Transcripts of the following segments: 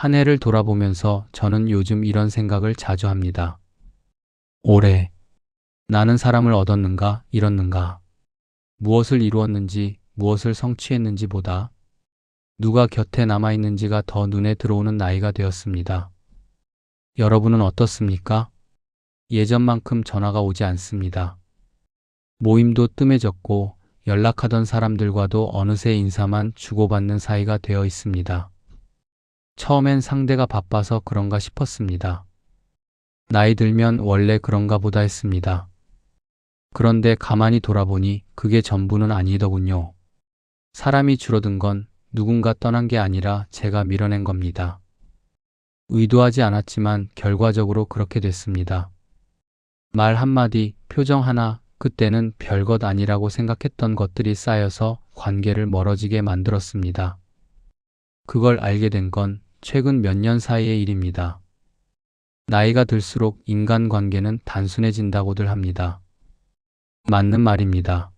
한 해를 돌아보면서 저는 요즘 이런 생각을 자주 합니다. 올해 나는 사람을 얻었는가, 잃었는가, 무엇을 이루었는지, 무엇을 성취했는지 보다 누가 곁에 남아있는지가 더 눈에 들어오는 나이가 되었습니다. 여러분은 어떻습니까? 예전만큼 전화가 오지 않습니다. 모임도 뜸해졌고 연락하던 사람들과도 어느새 인사만 주고받는 사이가 되어 있습니다. 처음엔 상대가 바빠서 그런가 싶었습니다. 나이 들면 원래 그런가 보다 했습니다. 그런데 가만히 돌아보니 그게 전부는 아니더군요. 사람이 줄어든 건 누군가 떠난 게 아니라 제가 밀어낸 겁니다. 의도하지 않았지만 결과적으로 그렇게 됐습니다. 말 한마디, 표정 하나, 그때는 별것 아니라고 생각했던 것들이 쌓여서 관계를 멀어지게 만들었습니다. 그걸 알게 된 건 최근 몇 년 사이의 일입니다. 나이가 들수록 인간관계는 단순해진다고들 합니다. 맞는 말입니다.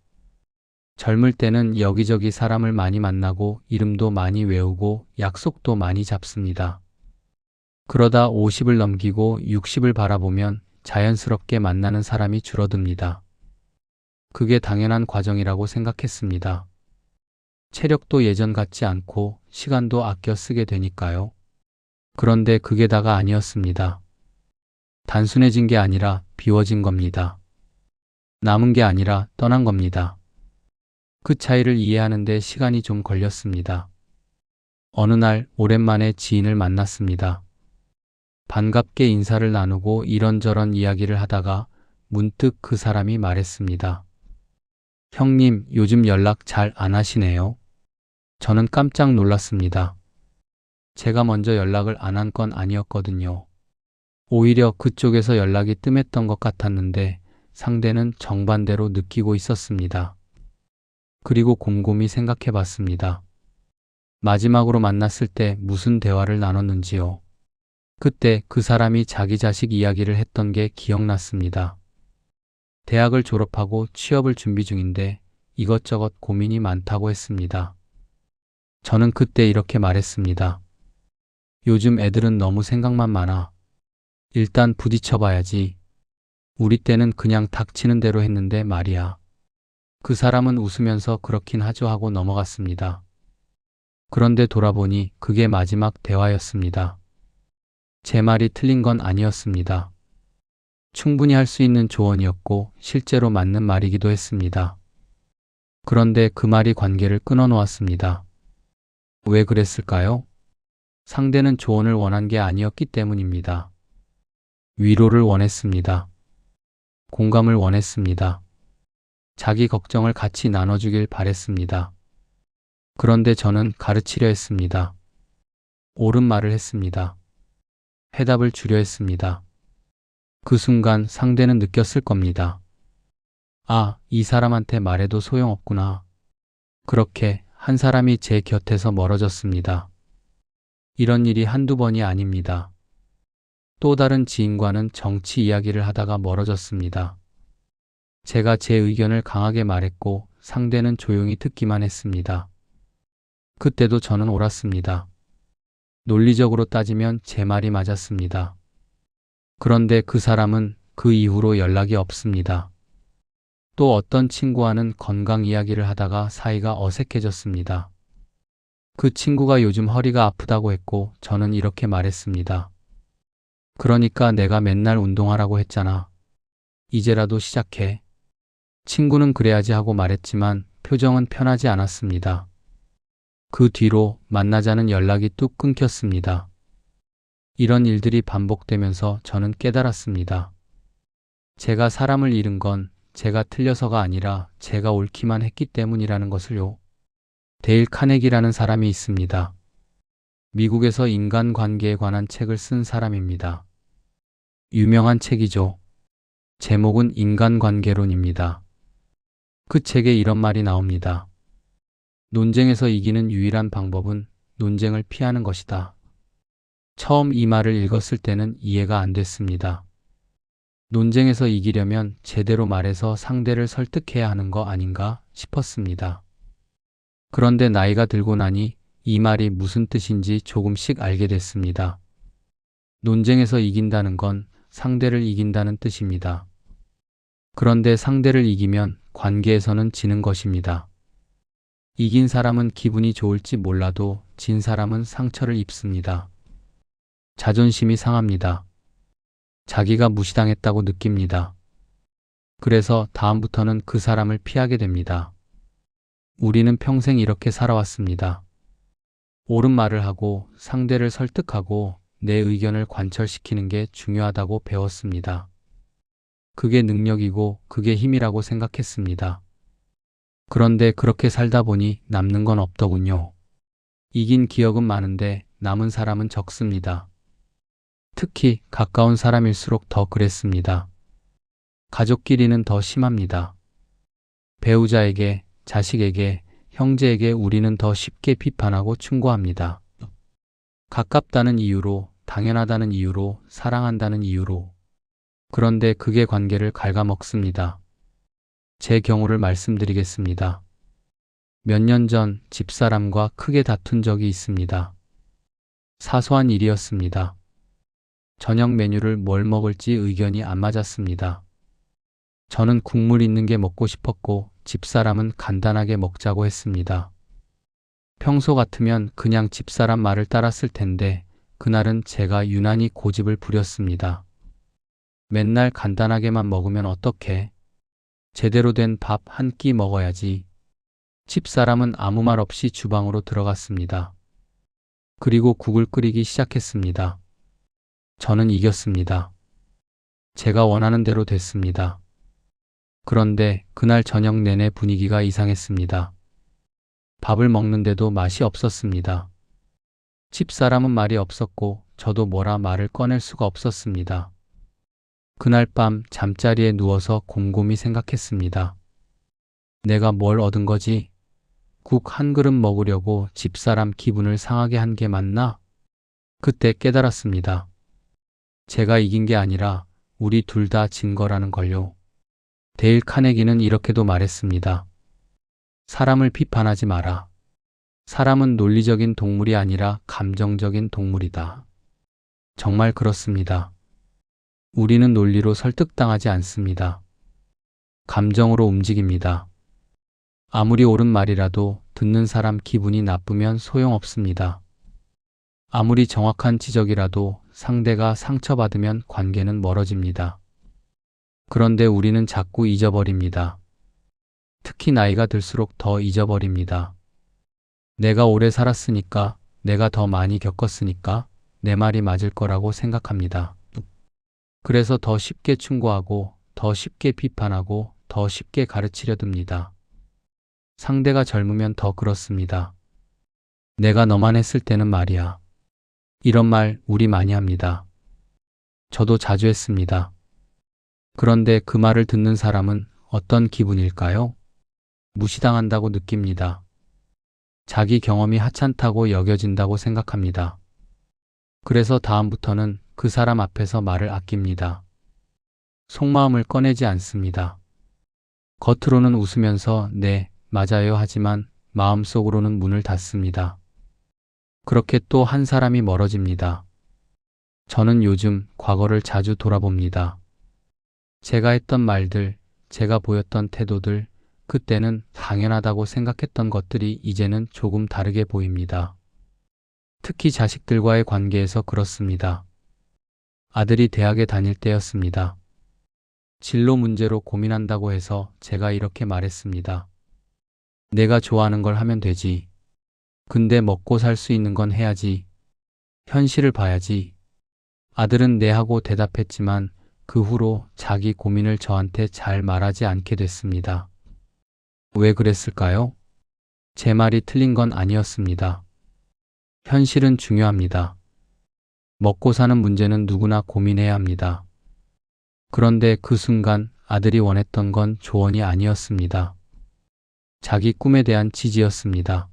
젊을 때는 여기저기 사람을 많이 만나고 이름도 많이 외우고 약속도 많이 잡습니다. 그러다 50을 넘기고 60을 바라보면 자연스럽게 만나는 사람이 줄어듭니다. 그게 당연한 과정이라고 생각했습니다. 체력도 예전 같지 않고 시간도 아껴 쓰게 되니까요. 그런데 그게 다가 아니었습니다. 단순해진 게 아니라 비워진 겁니다. 남은 게 아니라 떠난 겁니다. 그 차이를 이해하는 데 시간이 좀 걸렸습니다. 어느 날 오랜만에 지인을 만났습니다. 반갑게 인사를 나누고 이런저런 이야기를 하다가 문득 그 사람이 말했습니다. 형님, 요즘 연락 잘 안 하시네요. 저는 깜짝 놀랐습니다. 제가 먼저 연락을 안 한 건 아니었거든요. 오히려 그쪽에서 연락이 뜸했던 것 같았는데 상대는 정반대로 느끼고 있었습니다. 그리고 곰곰이 생각해 봤습니다. 마지막으로 만났을 때 무슨 대화를 나눴는지요. 그때 그 사람이 자기 자식 이야기를 했던 게 기억났습니다. 대학을 졸업하고 취업을 준비 중인데 이것저것 고민이 많다고 했습니다. 저는 그때 이렇게 말했습니다. 요즘 애들은 너무 생각만 많아. 일단 부딪혀봐야지. 우리 때는 그냥 닥치는 대로 했는데 말이야. 그 사람은 웃으면서 그렇긴 하죠 하고 넘어갔습니다. 그런데 돌아보니 그게 마지막 대화였습니다. 제 말이 틀린 건 아니었습니다. 충분히 할 수 있는 조언이었고 실제로 맞는 말이기도 했습니다. 그런데 그 말이 관계를 끊어놓았습니다. 왜 그랬을까요? 상대는 조언을 원한 게 아니었기 때문입니다. 위로를 원했습니다. 공감을 원했습니다. 자기 걱정을 같이 나눠주길 바랬습니다. 그런데 저는 가르치려 했습니다. 옳은 말을 했습니다. 해답을 주려 했습니다. 그 순간 상대는 느꼈을 겁니다. 아, 이 사람한테 말해도 소용없구나. 그렇게 한 사람이 제 곁에서 멀어졌습니다. 이런 일이 한두 번이 아닙니다. 또 다른 지인과는 정치 이야기를 하다가 멀어졌습니다. 제가 제 의견을 강하게 말했고 상대는 조용히 듣기만 했습니다. 그때도 저는 옳았습니다. 논리적으로 따지면 제 말이 맞았습니다. 그런데 그 사람은 그 이후로 연락이 없습니다. 또 어떤 친구와는 건강 이야기를 하다가 사이가 어색해졌습니다. 그 친구가 요즘 허리가 아프다고 했고 저는 이렇게 말했습니다. 그러니까 내가 맨날 운동하라고 했잖아. 이제라도 시작해. 친구는 그래야지 하고 말했지만 표정은 편하지 않았습니다. 그 뒤로 만나자는 연락이 뚝 끊겼습니다. 이런 일들이 반복되면서 저는 깨달았습니다. 제가 사람을 잃은 건 제가 틀려서가 아니라 제가 옳기만 했기 때문이라는 것을요. 데일 카네기라는 사람이 있습니다. 미국에서 인간관계에 관한 책을 쓴 사람입니다. 유명한 책이죠. 제목은 인간관계론입니다. 그 책에 이런 말이 나옵니다. 논쟁에서 이기는 유일한 방법은 논쟁을 피하는 것이다. 처음 이 말을 읽었을 때는 이해가 안 됐습니다. 논쟁에서 이기려면 제대로 말해서 상대를 설득해야 하는 거 아닌가 싶었습니다. 그런데 나이가 들고 나니 이 말이 무슨 뜻인지 조금씩 알게 됐습니다. 논쟁에서 이긴다는 건 상대를 이긴다는 뜻입니다. 그런데 상대를 이기면 관계에서는 지는 것입니다. 이긴 사람은 기분이 좋을지 몰라도 진 사람은 상처를 입습니다. 자존심이 상합니다. 자기가 무시당했다고 느낍니다. 그래서 다음부터는 그 사람을 피하게 됩니다. 우리는 평생 이렇게 살아왔습니다. 옳은 말을 하고 상대를 설득하고 내 의견을 관철시키는 게 중요하다고 배웠습니다. 그게 능력이고 그게 힘이라고 생각했습니다. 그런데 그렇게 살다 보니 남는 건 없더군요. 이긴 기억은 많은데 남은 사람은 적습니다. 특히 가까운 사람일수록 더 그랬습니다. 가족끼리는 더 심합니다. 배우자에게, 자식에게, 형제에게 우리는 더 쉽게 비판하고 충고합니다. 가깝다는 이유로, 당연하다는 이유로, 사랑한다는 이유로. 그런데 그게 관계를 갉아먹습니다. 제 경우를 말씀드리겠습니다. 몇 년 전 집사람과 크게 다툰 적이 있습니다. 사소한 일이었습니다. 저녁 메뉴를 뭘 먹을지 의견이 안 맞았습니다. 저는 국물 있는 게 먹고 싶었고 집사람은 간단하게 먹자고 했습니다. 평소 같으면 그냥 집사람 말을 따랐을 텐데 그날은 제가 유난히 고집을 부렸습니다. 맨날 간단하게만 먹으면 어떡해? 제대로 된 밥 한 끼 먹어야지. 집사람은 아무 말 없이 주방으로 들어갔습니다. 그리고 국을 끓이기 시작했습니다. 저는 이겼습니다. 제가 원하는 대로 됐습니다. 그런데 그날 저녁 내내 분위기가 이상했습니다. 밥을 먹는데도 맛이 없었습니다. 집사람은 말이 없었고 저도 뭐라 말을 꺼낼 수가 없었습니다. 그날 밤 잠자리에 누워서 곰곰이 생각했습니다. 내가 뭘 얻은 거지? 국 한 그릇 먹으려고 집사람 기분을 상하게 한 게 맞나? 그때 깨달았습니다. 제가 이긴 게 아니라 우리 둘 다 진 거라는 걸요. 데일 카네기는 이렇게도 말했습니다. 사람을 비판하지 마라. 사람은 논리적인 동물이 아니라 감정적인 동물이다. 정말 그렇습니다. 우리는 논리로 설득당하지 않습니다. 감정으로 움직입니다. 아무리 옳은 말이라도 듣는 사람 기분이 나쁘면 소용없습니다. 아무리 정확한 지적이라도 상대가 상처받으면 관계는 멀어집니다. 그런데 우리는 자꾸 잊어버립니다. 특히 나이가 들수록 더 잊어버립니다. 내가 오래 살았으니까, 내가 더 많이 겪었으니까 내 말이 맞을 거라고 생각합니다. 그래서 더 쉽게 충고하고, 더 쉽게 비판하고, 더 쉽게 가르치려 듭니다. 상대가 젊으면 더 그렇습니다. 내가 너만 했을 때는 말이야. 이런 말 우리 많이 합니다. 저도 자주 했습니다. 그런데 그 말을 듣는 사람은 어떤 기분일까요? 무시당한다고 느낍니다. 자기 경험이 하찮다고 여겨진다고 생각합니다. 그래서 다음부터는 그 사람 앞에서 말을 아낍니다. 속마음을 꺼내지 않습니다. 겉으로는 웃으면서 네, 맞아요 하지만 마음속으로는 문을 닫습니다. 그렇게 또 한 사람이 멀어집니다. 저는 요즘 과거를 자주 돌아봅니다. 제가 했던 말들, 제가 보였던 태도들, 그때는 당연하다고 생각했던 것들이 이제는 조금 다르게 보입니다. 특히 자식들과의 관계에서 그렇습니다. 아들이 대학에 다닐 때였습니다. 진로 문제로 고민한다고 해서 제가 이렇게 말했습니다. 내가 좋아하는 걸 하면 되지. 근데 먹고 살 수 있는 건 해야지. 현실을 봐야지. 아들은 네 하고 대답했지만 그 후로 자기 고민을 저한테 잘 말하지 않게 됐습니다. 왜 그랬을까요? 제 말이 틀린 건 아니었습니다. 현실은 중요합니다. 먹고 사는 문제는 누구나 고민해야 합니다. 그런데 그 순간 아들이 원했던 건 조언이 아니었습니다. 자기 꿈에 대한 지지였습니다.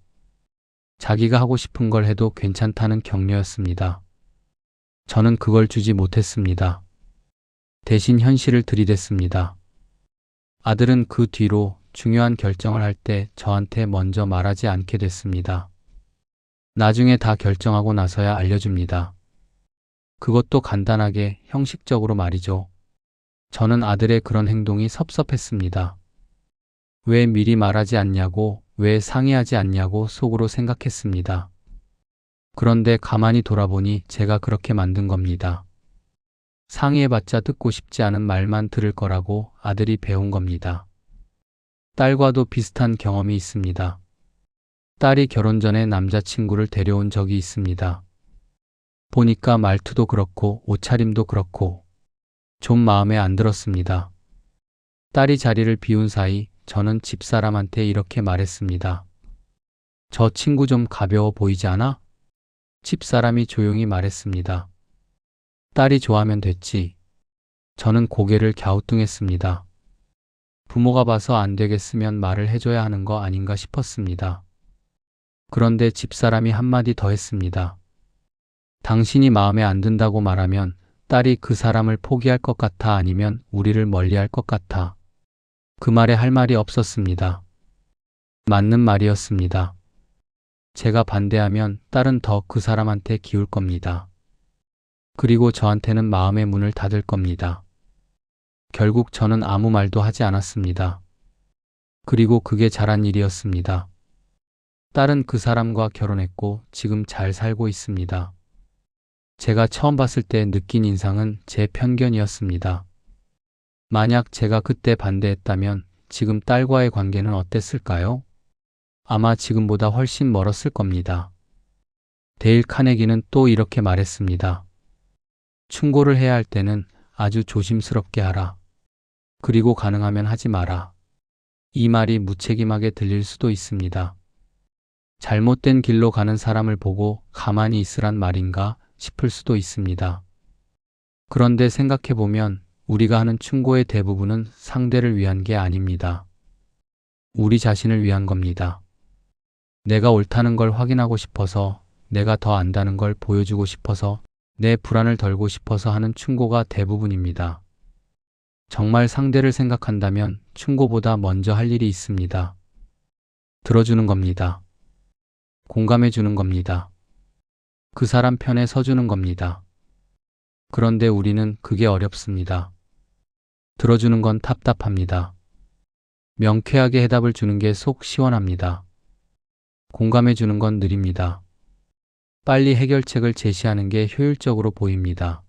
자기가 하고 싶은 걸 해도 괜찮다는 격려였습니다. 저는 그걸 주지 못했습니다. 대신 현실을 들이댔습니다. 아들은 그 뒤로 중요한 결정을 할 때 저한테 먼저 말하지 않게 됐습니다. 나중에 다 결정하고 나서야 알려줍니다. 그것도 간단하게 형식적으로 말이죠. 저는 아들의 그런 행동이 섭섭했습니다. 왜 미리 말하지 않냐고, 왜 상의하지 않냐고 속으로 생각했습니다. 그런데 가만히 돌아보니 제가 그렇게 만든 겁니다. 상의해봤자 듣고 싶지 않은 말만 들을 거라고 아들이 배운 겁니다. 딸과도 비슷한 경험이 있습니다. 딸이 결혼 전에 남자친구를 데려온 적이 있습니다. 보니까 말투도 그렇고 옷차림도 그렇고 좀 마음에 안 들었습니다. 딸이 자리를 비운 사이 저는 집사람한테 이렇게 말했습니다. 저 친구 좀 가벼워 보이지 않아? 집사람이 조용히 말했습니다. 딸이 좋아하면 됐지. 저는 고개를 갸우뚱했습니다. 부모가 봐서 안 되겠으면 말을 해줘야 하는 거 아닌가 싶었습니다. 그런데 집사람이 한마디 더 했습니다. 당신이 마음에 안 든다고 말하면 딸이 그 사람을 포기할 것 같아 아니면 우리를 멀리할 것 같아. 그 말에 할 말이 없었습니다. 맞는 말이었습니다. 제가 반대하면 딸은 더 그 사람한테 기울 겁니다. 그리고 저한테는 마음의 문을 닫을 겁니다. 결국 저는 아무 말도 하지 않았습니다. 그리고 그게 잘한 일이었습니다. 딸은 그 사람과 결혼했고 지금 잘 살고 있습니다. 제가 처음 봤을 때 느낀 인상은 제 편견이었습니다. 만약 제가 그때 반대했다면 지금 딸과의 관계는 어땠을까요? 아마 지금보다 훨씬 멀었을 겁니다. 데일 카네기는 또 이렇게 말했습니다. 충고를 해야 할 때는 아주 조심스럽게 하라. 그리고 가능하면 하지 마라. 이 말이 무책임하게 들릴 수도 있습니다. 잘못된 길로 가는 사람을 보고 가만히 있으란 말인가 싶을 수도 있습니다. 그런데 생각해보면 우리가 하는 충고의 대부분은 상대를 위한 게 아닙니다. 우리 자신을 위한 겁니다. 내가 옳다는 걸 확인하고 싶어서, 내가 더 안다는 걸 보여주고 싶어서, 내 불안을 덜고 싶어서 하는 충고가 대부분입니다. 정말 상대를 생각한다면 충고보다 먼저 할 일이 있습니다. 들어주는 겁니다. 공감해 주는 겁니다. 그 사람 편에 서주는 겁니다. 그런데 우리는 그게 어렵습니다. 들어주는 건 답답합니다. 명쾌하게 해답을 주는 게 속 시원합니다. 공감해 주는 건 느립니다. 빨리 해결책을 제시하는 게 효율적으로 보입니다.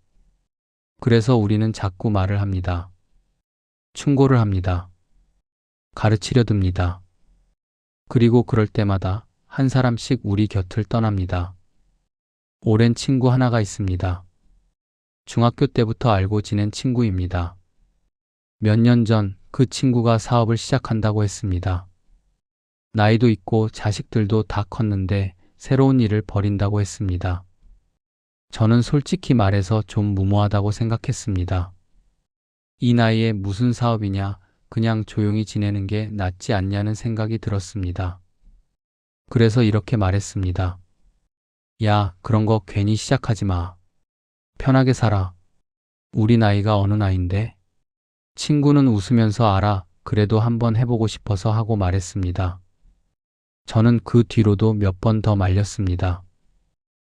그래서 우리는 자꾸 말을 합니다. 충고를 합니다. 가르치려 듭니다. 그리고 그럴 때마다 한 사람씩 우리 곁을 떠납니다. 오랜 친구 하나가 있습니다. 중학교 때부터 알고 지낸 친구입니다. 몇 년 전 그 친구가 사업을 시작한다고 했습니다. 나이도 있고 자식들도 다 컸는데 새로운 일을 벌인다고 했습니다. 저는 솔직히 말해서 좀 무모하다고 생각했습니다. 이 나이에 무슨 사업이냐, 그냥 조용히 지내는 게 낫지 않냐는 생각이 들었습니다. 그래서 이렇게 말했습니다. 야, 그런 거 괜히 시작하지 마. 편하게 살아. 우리 나이가 어느 나이인데? 친구는 웃으면서 알아, 그래도 한번 해보고 싶어서 하고 말했습니다. 저는 그 뒤로도 몇 번 더 말렸습니다.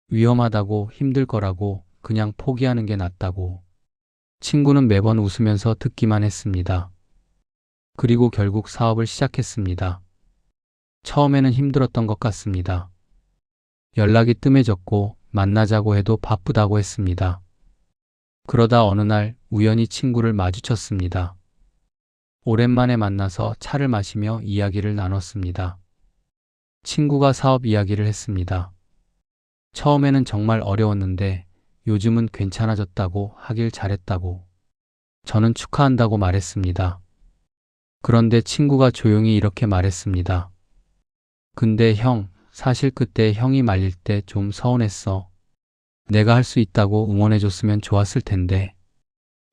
위험하다고, 힘들 거라고, 그냥 포기하는 게 낫다고. 친구는 매번 웃으면서 듣기만 했습니다. 그리고 결국 사업을 시작했습니다. 처음에는 힘들었던 것 같습니다. 연락이 뜸해졌고 만나자고 해도 바쁘다고 했습니다. 그러다 어느 날 우연히 친구를 마주쳤습니다. 오랜만에 만나서 차를 마시며 이야기를 나눴습니다. 친구가 사업 이야기를 했습니다. 처음에는 정말 어려웠는데 요즘은 괜찮아졌다고, 하길 잘했다고. 저는 축하한다고 말했습니다. 그런데 친구가 조용히 이렇게 말했습니다. 근데 형, 사실 그때 형이 말릴 때 좀 서운했어. 내가 할 수 있다고 응원해줬으면 좋았을 텐데.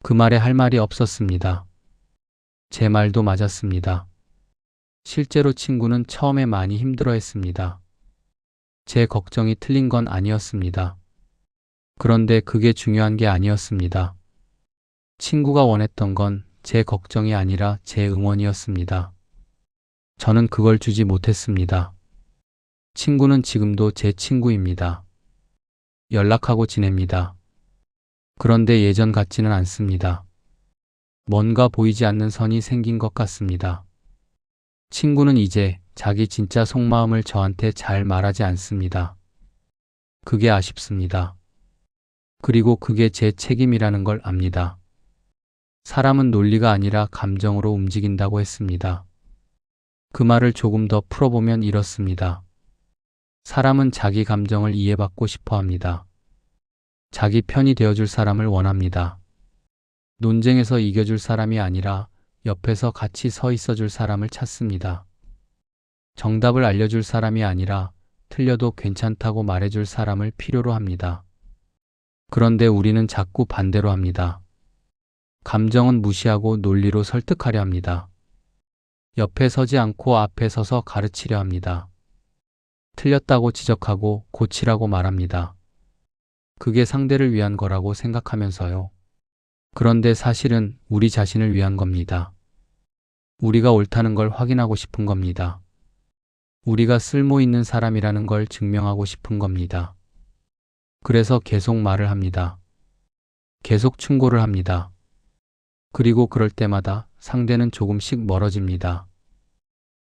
그 말에 할 말이 없었습니다. 제 말도 맞았습니다. 실제로 친구는 처음에 많이 힘들어했습니다. 제 걱정이 틀린 건 아니었습니다. 그런데 그게 중요한 게 아니었습니다. 친구가 원했던 건 제 걱정이 아니라 제 응원이었습니다. 저는 그걸 주지 못했습니다. 친구는 지금도 제 친구입니다. 연락하고 지냅니다. 그런데 예전 같지는 않습니다. 뭔가 보이지 않는 선이 생긴 것 같습니다. 친구는 이제 자기 진짜 속마음을 저한테 잘 말하지 않습니다. 그게 아쉽습니다. 그리고 그게 제 책임이라는 걸 압니다. 사람은 논리가 아니라 감정으로 움직인다고 했습니다. 그 말을 조금 더 풀어보면 이렇습니다. 사람은 자기 감정을 이해받고 싶어 합니다. 자기 편이 되어줄 사람을 원합니다. 논쟁에서 이겨줄 사람이 아니라 옆에서 같이 서 있어줄 사람을 찾습니다. 정답을 알려줄 사람이 아니라 틀려도 괜찮다고 말해줄 사람을 필요로 합니다. 그런데 우리는 자꾸 반대로 합니다. 감정은 무시하고 논리로 설득하려 합니다. 옆에 서지 않고 앞에 서서 가르치려 합니다. 틀렸다고 지적하고 고치라고 말합니다. 그게 상대를 위한 거라고 생각하면서요. 그런데 사실은 우리 자신을 위한 겁니다. 우리가 옳다는 걸 확인하고 싶은 겁니다. 우리가 쓸모 있는 사람이라는 걸 증명하고 싶은 겁니다. 그래서 계속 말을 합니다. 계속 충고를 합니다. 그리고 그럴 때마다 상대는 조금씩 멀어집니다.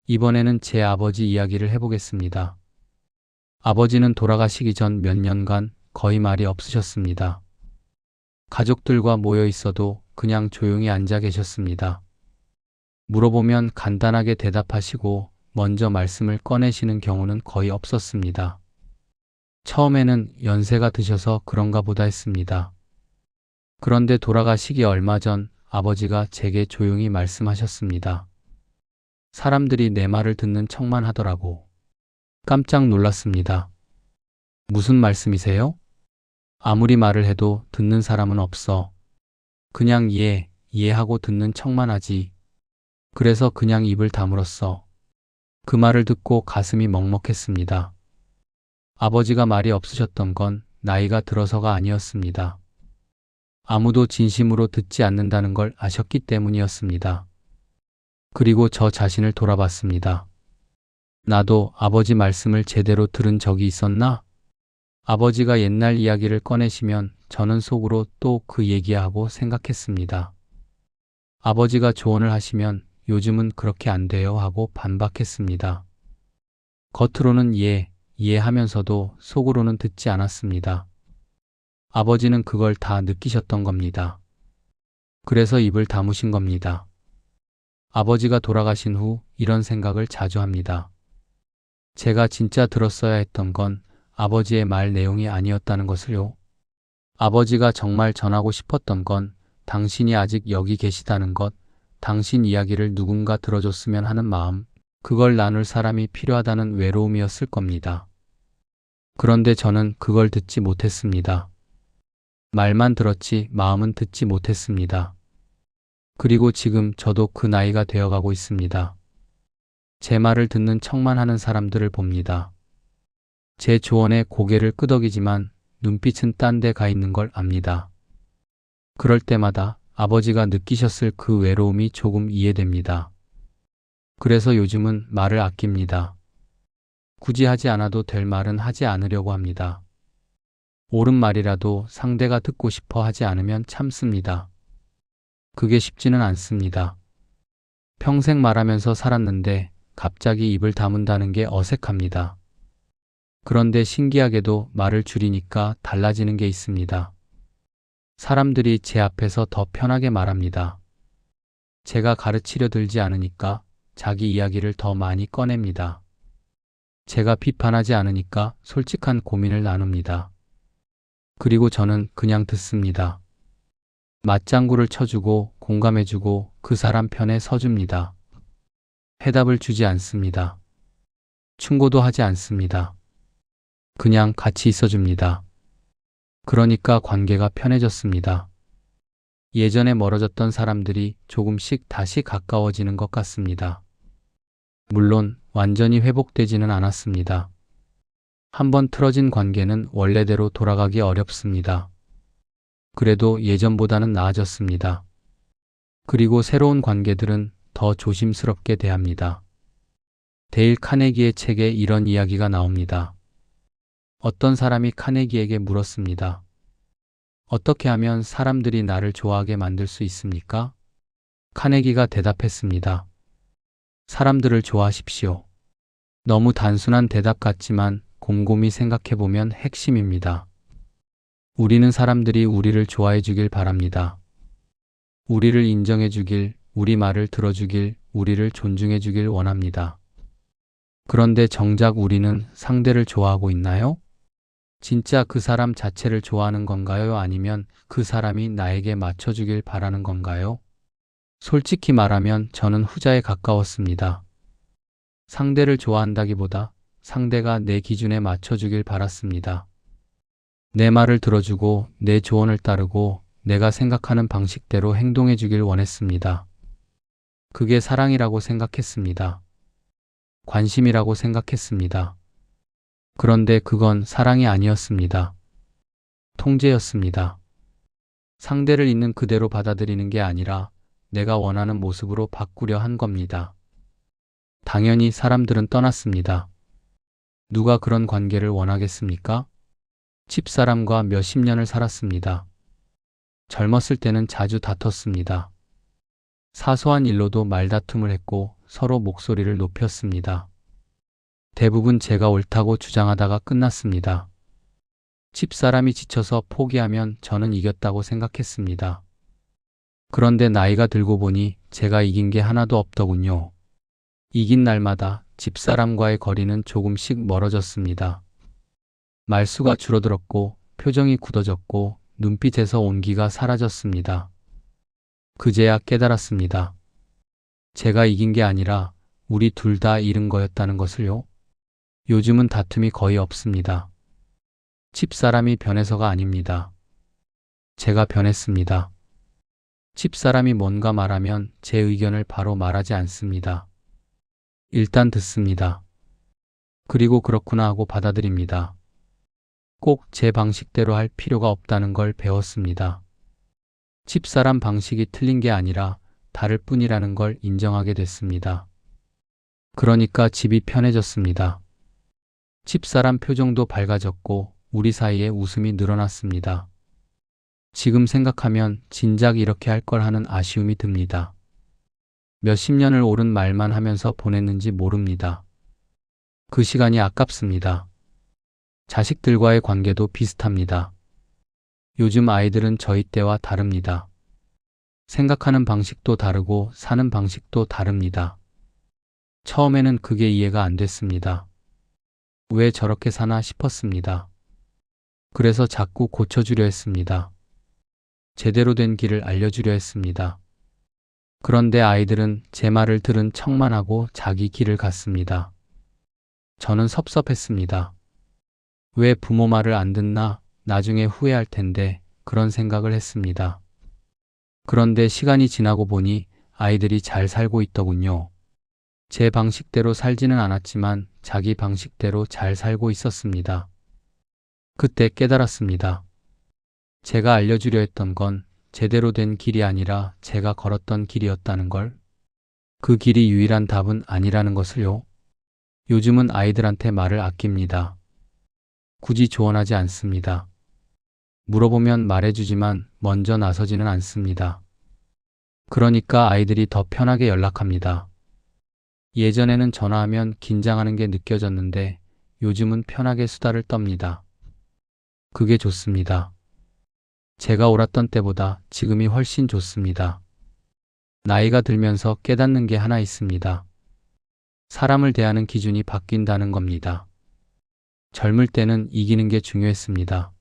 이번에는 제 아버지 이야기를 해보겠습니다. 아버지는 돌아가시기 전 몇 년간 거의 말이 없으셨습니다. 가족들과 모여 있어도 그냥 조용히 앉아 계셨습니다. 물어보면 간단하게 대답하시고 먼저 말씀을 꺼내시는 경우는 거의 없었습니다. 처음에는 연세가 드셔서 그런가 보다 했습니다. 그런데 돌아가시기 얼마 전 아버지가 제게 조용히 말씀하셨습니다. 사람들이 내 말을 듣는 척만 하더라고. 깜짝 놀랐습니다. 무슨 말씀이세요? 아무리 말을 해도 듣는 사람은 없어. 그냥 이해하고 듣는 척만 하지. 그래서 그냥 입을 다물었어. 그 말을 듣고 가슴이 먹먹했습니다. 아버지가 말이 없으셨던 건 나이가 들어서가 아니었습니다. 아무도 진심으로 듣지 않는다는 걸 아셨기 때문이었습니다. 그리고 저 자신을 돌아봤습니다. 나도 아버지 말씀을 제대로 들은 적이 있었나? 아버지가 옛날 이야기를 꺼내시면 저는 속으로 또 그 얘기하고 생각했습니다. 아버지가 조언을 하시면 요즘은 그렇게 안 돼요 하고 반박했습니다. 겉으로는 이해하면서도 속으로는 듣지 않았습니다. 아버지는 그걸 다 느끼셨던 겁니다. 그래서 입을 다무신 겁니다. 아버지가 돌아가신 후 이런 생각을 자주 합니다. 제가 진짜 들었어야 했던 건 아버지의 말 내용이 아니었다는 것을요. 아버지가 정말 전하고 싶었던 건 당신이 아직 여기 계시다는 것, 당신 이야기를 누군가 들어줬으면 하는 마음, 그걸 나눌 사람이 필요하다는 외로움이었을 겁니다. 그런데 저는 그걸 듣지 못했습니다. 말만 들었지 마음은 듣지 못했습니다. 그리고 지금 저도 그 나이가 되어가고 있습니다. 제 말을 듣는 척만 하는 사람들을 봅니다. 제 조언에 고개를 끄덕이지만 눈빛은 딴 데 가 있는 걸 압니다. 그럴 때마다 아버지가 느끼셨을 그 외로움이 조금 이해됩니다. 그래서 요즘은 말을 아낍니다. 굳이 하지 않아도 될 말은 하지 않으려고 합니다. 옳은 말이라도 상대가 듣고 싶어 하지 않으면 참습니다. 그게 쉽지는 않습니다. 평생 말하면서 살았는데 갑자기 입을 다문다는 게 어색합니다. 그런데 신기하게도 말을 줄이니까 달라지는 게 있습니다. 사람들이 제 앞에서 더 편하게 말합니다. 제가 가르치려 들지 않으니까 자기 이야기를 더 많이 꺼냅니다. 제가 비판하지 않으니까 솔직한 고민을 나눕니다. 그리고 저는 그냥 듣습니다. 맞장구를 쳐주고 공감해주고 그 사람 편에 서줍니다. 해답을 주지 않습니다. 충고도 하지 않습니다. 그냥 같이 있어줍니다. 그러니까 관계가 편해졌습니다. 예전에 멀어졌던 사람들이 조금씩 다시 가까워지는 것 같습니다. 물론 완전히 회복되지는 않았습니다. 한번 틀어진 관계는 원래대로 돌아가기 어렵습니다. 그래도 예전보다는 나아졌습니다. 그리고 새로운 관계들은 더 조심스럽게 대합니다. 데일 카네기의 책에 이런 이야기가 나옵니다. 어떤 사람이 카네기에게 물었습니다. 어떻게 하면 사람들이 나를 좋아하게 만들 수 있습니까? 카네기가 대답했습니다. 사람들을 좋아하십시오. 너무 단순한 대답 같지만 곰곰이 생각해보면 핵심입니다. 우리는 사람들이 우리를 좋아해 주길 바랍니다. 우리를 인정해 주길, 우리 말을 들어주길, 우리를 존중해 주길 원합니다. 그런데 정작 우리는 상대를 좋아하고 있나요? 진짜 그 사람 자체를 좋아하는 건가요? 아니면 그 사람이 나에게 맞춰주길 바라는 건가요? 솔직히 말하면 저는 후자에 가까웠습니다. 상대를 좋아한다기보다 상대가 내 기준에 맞춰주길 바랐습니다. 내 말을 들어주고 내 조언을 따르고 내가 생각하는 방식대로 행동해 주길 원했습니다. 그게 사랑이라고 생각했습니다. 관심이라고 생각했습니다. 그런데 그건 사랑이 아니었습니다. 통제였습니다. 상대를 있는 그대로 받아들이는 게 아니라 내가 원하는 모습으로 바꾸려 한 겁니다. 당연히 사람들은 떠났습니다. 누가 그런 관계를 원하겠습니까? 집사람과 몇십 년을 살았습니다. 젊었을 때는 자주 다퉜습니다. 사소한 일로도 말다툼을 했고 서로 목소리를 높였습니다. 대부분 제가 옳다고 주장하다가 끝났습니다. 집사람이 지쳐서 포기하면 저는 이겼다고 생각했습니다. 그런데 나이가 들고 보니 제가 이긴 게 하나도 없더군요. 이긴 날마다 집사람과의 거리는 조금씩 멀어졌습니다. 말수가 줄어들었고 표정이 굳어졌고 눈빛에서 온기가 사라졌습니다. 그제야 깨달았습니다. 제가 이긴 게 아니라 우리 둘 다 잃은 거였다는 것을요. 요즘은 다툼이 거의 없습니다. 집사람이 변해서가 아닙니다. 제가 변했습니다. 집사람이 뭔가 말하면 제 의견을 바로 말하지 않습니다. 일단 듣습니다. 그리고 그렇구나 하고 받아들입니다. 꼭 제 방식대로 할 필요가 없다는 걸 배웠습니다. 집사람 방식이 틀린 게 아니라 다를 뿐이라는 걸 인정하게 됐습니다. 그러니까 집이 편해졌습니다. 집사람 표정도 밝아졌고 우리 사이에 웃음이 늘어났습니다. 지금 생각하면 진작 이렇게 할 걸 하는 아쉬움이 듭니다. 몇십 년을 옳은 말만 하면서 보냈는지 모릅니다. 그 시간이 아깝습니다. 자식들과의 관계도 비슷합니다. 요즘 아이들은 저희 때와 다릅니다. 생각하는 방식도 다르고 사는 방식도 다릅니다. 처음에는 그게 이해가 안 됐습니다. 왜 저렇게 사나 싶었습니다. 그래서 자꾸 고쳐주려 했습니다. 제대로 된 길을 알려주려 했습니다. 그런데 아이들은 제 말을 들은 척만 하고 자기 길을 갔습니다. 저는 섭섭했습니다. 왜 부모 말을 안 듣나 나중에 후회할 텐데 그런 생각을 했습니다. 그런데 시간이 지나고 보니 아이들이 잘 살고 있더군요. 제 방식대로 살지는 않았지만 자기 방식대로 잘 살고 있었습니다. 그때 깨달았습니다. 제가 알려주려 했던 건 제대로 된 길이 아니라 제가 걸었던 길이었다는 걸. 그 길이 유일한 답은 아니라는 것을요. 요즘은 아이들한테 말을 아낍니다. 굳이 조언하지 않습니다. 물어보면 말해주지만 먼저 나서지는 않습니다. 그러니까 아이들이 더 편하게 연락합니다. 예전에는 전화하면 긴장하는 게 느껴졌는데 요즘은 편하게 수다를 떱니다. 그게 좋습니다. 제가 옳았던 때보다 지금이 훨씬 좋습니다. 나이가 들면서 깨닫는 게 하나 있습니다. 사람을 대하는 기준이 바뀐다는 겁니다. 젊을 때는 이기는 게 중요했습니다.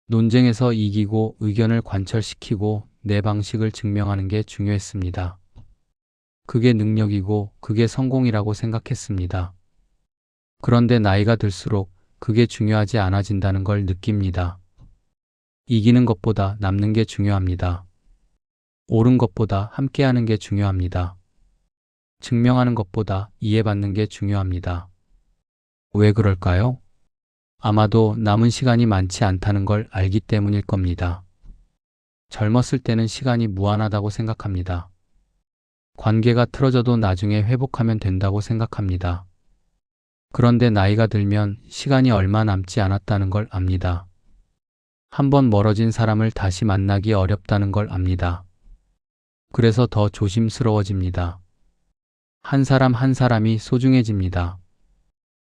논쟁에서 이기고 의견을 관철시키고 내 방식을 증명하는 게 중요했습니다. 그게 능력이고 그게 성공이라고 생각했습니다. 그런데 나이가 들수록 그게 중요하지 않아진다는 걸 느낍니다. 이기는 것보다 남는 게 중요합니다. 옳은 것보다 함께하는 게 중요합니다. 증명하는 것보다 이해받는 게 중요합니다. 왜 그럴까요? 아마도 남은 시간이 많지 않다는 걸 알기 때문일 겁니다. 젊었을 때는 시간이 무한하다고 생각합니다. 관계가 틀어져도 나중에 회복하면 된다고 생각합니다. 그런데 나이가 들면 시간이 얼마 남지 않았다는 걸 압니다. 한번 멀어진 사람을 다시 만나기 어렵다는 걸 압니다. 그래서 더 조심스러워집니다. 한 사람 한 사람이 소중해집니다.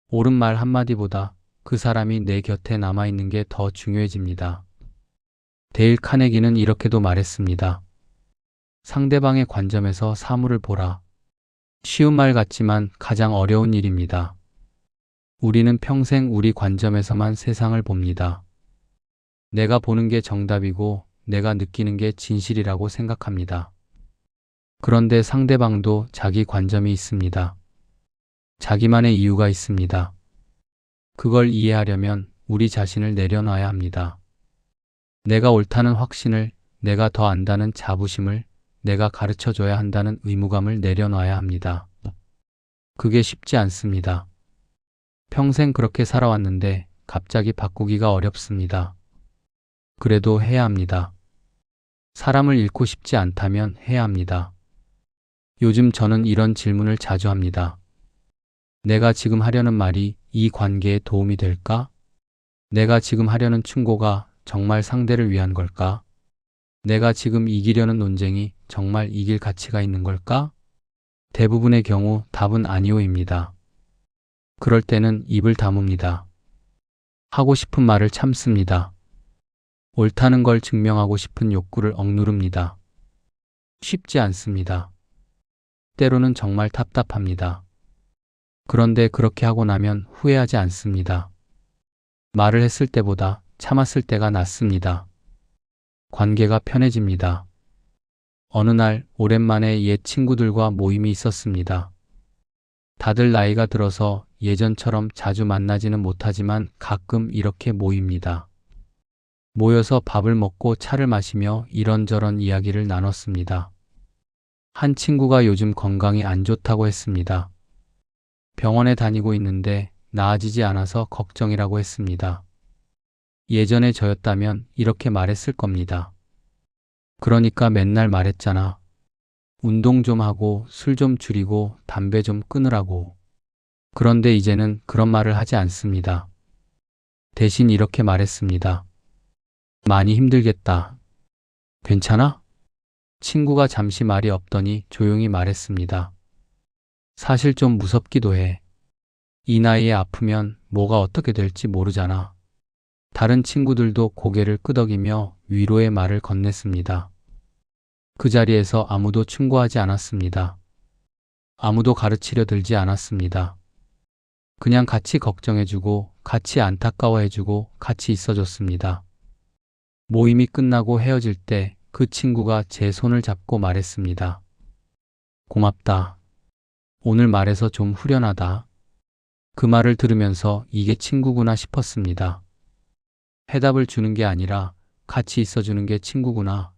옳은 말 한마디보다 그 사람이 내 곁에 남아있는 게 더 중요해집니다. 데일 카네기는 이렇게도 말했습니다. 상대방의 관점에서 사물을 보라. 쉬운 말 같지만 가장 어려운 일입니다. 우리는 평생 우리 관점에서만 세상을 봅니다. 내가 보는 게 정답이고 내가 느끼는 게 진실이라고 생각합니다. 그런데 상대방도 자기 관점이 있습니다. 자기만의 이유가 있습니다. 그걸 이해하려면 우리 자신을 내려놔야 합니다. 내가 옳다는 확신을, 내가 더 안다는 자부심을, 내가 가르쳐줘야 한다는 의무감을 내려놔야 합니다. 그게 쉽지 않습니다. 평생 그렇게 살아왔는데 갑자기 바꾸기가 어렵습니다. 그래도 해야 합니다. 사람을 잃고 싶지 않다면 해야 합니다. 요즘 저는 이런 질문을 자주 합니다. 내가 지금 하려는 말이 이 관계에 도움이 될까? 내가 지금 하려는 충고가 정말 상대를 위한 걸까? 내가 지금 이기려는 논쟁이 정말 이길 가치가 있는 걸까? 대부분의 경우 답은 아니오입니다. 그럴 때는 입을 다뭅니다. 하고 싶은 말을 참습니다. 옳다는 걸 증명하고 싶은 욕구를 억누릅니다. 쉽지 않습니다. 때로는 정말 답답합니다. 그런데 그렇게 하고 나면 후회하지 않습니다. 말을 했을 때보다 참았을 때가 낫습니다. 관계가 편해집니다. 어느 날 오랜만에 옛 친구들과 모임이 있었습니다. 다들 나이가 들어서 예전처럼 자주 만나지는 못하지만 가끔 이렇게 모입니다. 모여서 밥을 먹고 차를 마시며 이런저런 이야기를 나눴습니다. 한 친구가 요즘 건강이 안 좋다고 했습니다. 병원에 다니고 있는데 나아지지 않아서 걱정이라고 했습니다. 예전에 저였다면 이렇게 말했을 겁니다. 그러니까 맨날 말했잖아. 운동 좀 하고 술 좀 줄이고 담배 좀 끊으라고. 그런데 이제는 그런 말을 하지 않습니다. 대신 이렇게 말했습니다. 많이 힘들겠다. 괜찮아? 친구가 잠시 말이 없더니 조용히 말했습니다. 사실 좀 무섭기도 해. 이 나이에 아프면 뭐가 어떻게 될지 모르잖아. 다른 친구들도 고개를 끄덕이며 위로의 말을 건넸습니다. 그 자리에서 아무도 충고하지 않았습니다. 아무도 가르치려 들지 않았습니다. 그냥 같이 걱정해주고, 같이 안타까워해주고, 같이 있어줬습니다. 모임이 끝나고 헤어질 때 그 친구가 제 손을 잡고 말했습니다. 고맙다. 오늘 말해서 좀 후련하다. 그 말을 들으면서 이게 친구구나 싶었습니다. 해답을 주는 게 아니라 같이 있어주는 게 친구구나.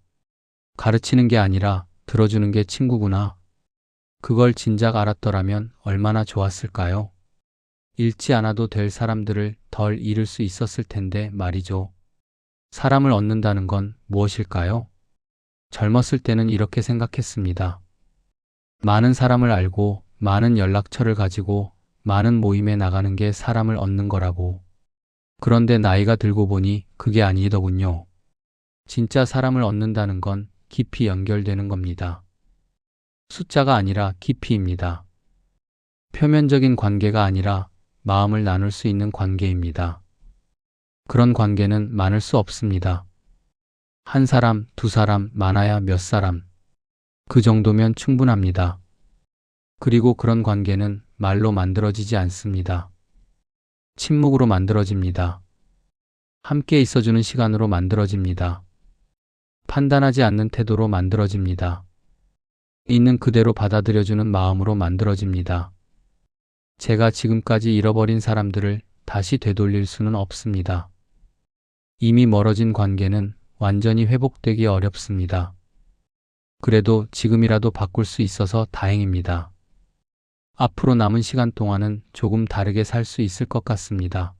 가르치는 게 아니라 들어주는 게 친구구나. 그걸 진작 알았더라면 얼마나 좋았을까요? 잃지 않아도 될 사람들을 덜 잃을 수 있었을 텐데 말이죠. 사람을 얻는다는 건 무엇일까요? 젊었을 때는 이렇게 생각했습니다. 많은 사람을 알고 많은 연락처를 가지고 많은 모임에 나가는 게 사람을 얻는 거라고. 그런데 나이가 들고 보니 그게 아니더군요. 진짜 사람을 얻는다는 건 깊이 연결되는 겁니다. 숫자가 아니라 깊이입니다. 표면적인 관계가 아니라 마음을 나눌 수 있는 관계입니다. 그런 관계는 많을 수 없습니다. 한 사람, 두 사람, 많아야 몇 사람. 그 정도면 충분합니다. 그리고 그런 관계는 말로 만들어지지 않습니다. 침묵으로 만들어집니다. 함께 있어주는 시간으로 만들어집니다. 판단하지 않는 태도로 만들어집니다. 있는 그대로 받아들여주는 마음으로 만들어집니다. 제가 지금까지 잃어버린 사람들을 다시 되돌릴 수는 없습니다. 이미 멀어진 관계는 완전히 회복되기 어렵습니다. 그래도 지금이라도 바꿀 수 있어서 다행입니다. 앞으로 남은 시간 동안은 조금 다르게 살 수 있을 것 같습니다.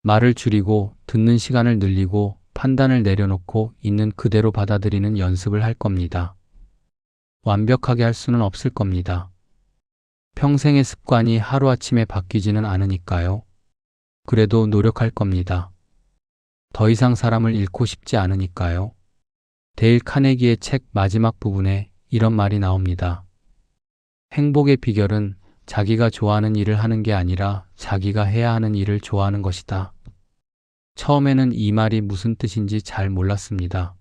말을 줄이고 듣는 시간을 늘리고 판단을 내려놓고 있는 그대로 받아들이는 연습을 할 겁니다. 완벽하게 할 수는 없을 겁니다. 평생의 습관이 하루아침에 바뀌지는 않으니까요. 그래도 노력할 겁니다. 더 이상 사람을 잃고 싶지 않으니까요. 데일 카네기의 책 마지막 부분에 이런 말이 나옵니다. 행복의 비결은 자기가 좋아하는 일을 하는 게 아니라 자기가 해야 하는 일을 좋아하는 것이다. 처음에는 이 말이 무슨 뜻인지 잘 몰랐습니다.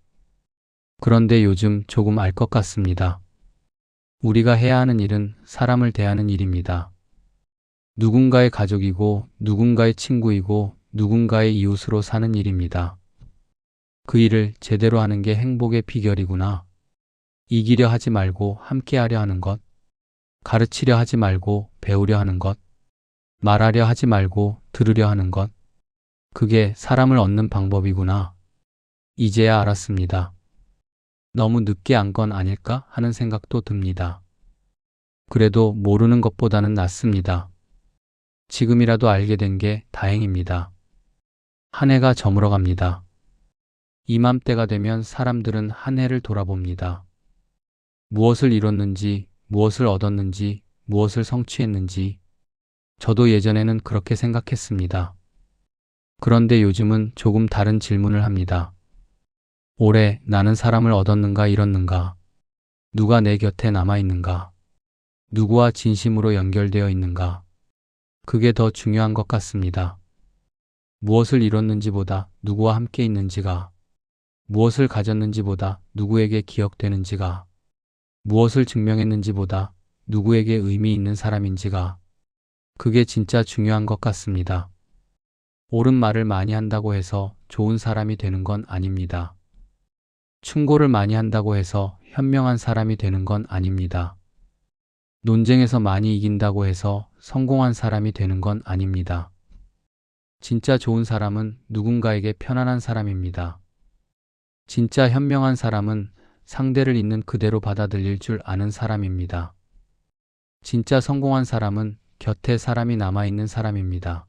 그런데 요즘 조금 알 것 같습니다. 우리가 해야 하는 일은 사람을 대하는 일입니다. 누군가의 가족이고 누군가의 친구이고 누군가의 이웃으로 사는 일입니다. 그 일을 제대로 하는 게 행복의 비결이구나. 이기려 하지 말고 함께하려 하는 것, 가르치려 하지 말고 배우려 하는 것, 말하려 하지 말고 들으려 하는 것, 그게 사람을 얻는 방법이구나. 이제야 알았습니다. 너무 늦게 안 건 아닐까 하는 생각도 듭니다. 그래도 모르는 것보다는 낫습니다. 지금이라도 알게 된 게 다행입니다. 한 해가 저물어 갑니다. 이맘때가 되면 사람들은 한 해를 돌아봅니다. 무엇을 이뤘는지, 무엇을 얻었는지, 무엇을 성취했는지. 저도 예전에는 그렇게 생각했습니다. 그런데 요즘은 조금 다른 질문을 합니다. 올해 나는 사람을 얻었는가 잃었는가? 누가 내 곁에 남아있는가? 누구와 진심으로 연결되어 있는가? 그게 더 중요한 것 같습니다. 무엇을 이뤘는지보다 누구와 함께 있는지가, 무엇을 가졌는지보다 누구에게 기억되는지가, 무엇을 증명했는지보다 누구에게 의미 있는 사람인지가, 그게 진짜 중요한 것 같습니다. 옳은 말을 많이 한다고 해서 좋은 사람이 되는 건 아닙니다. 충고를 많이 한다고 해서 현명한 사람이 되는 건 아닙니다. 논쟁에서 많이 이긴다고 해서 성공한 사람이 되는 건 아닙니다. 진짜 좋은 사람은 누군가에게 편안한 사람입니다. 진짜 현명한 사람은 상대를 있는 그대로 받아들일 줄 아는 사람입니다. 진짜 성공한 사람은 곁에 사람이 남아있는 사람입니다.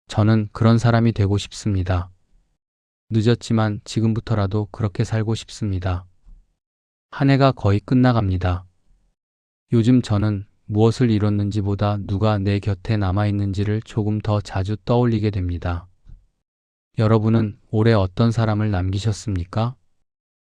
저는 그런 사람이 되고 싶습니다. 늦었지만 지금부터라도 그렇게 살고 싶습니다. 한 해가 거의 끝나갑니다. 요즘 저는 무엇을 이뤘는지보다 누가 내 곁에 남아있는지를 조금 더 자주 떠올리게 됩니다. 여러분은 올해 어떤 사람을 남기셨습니까?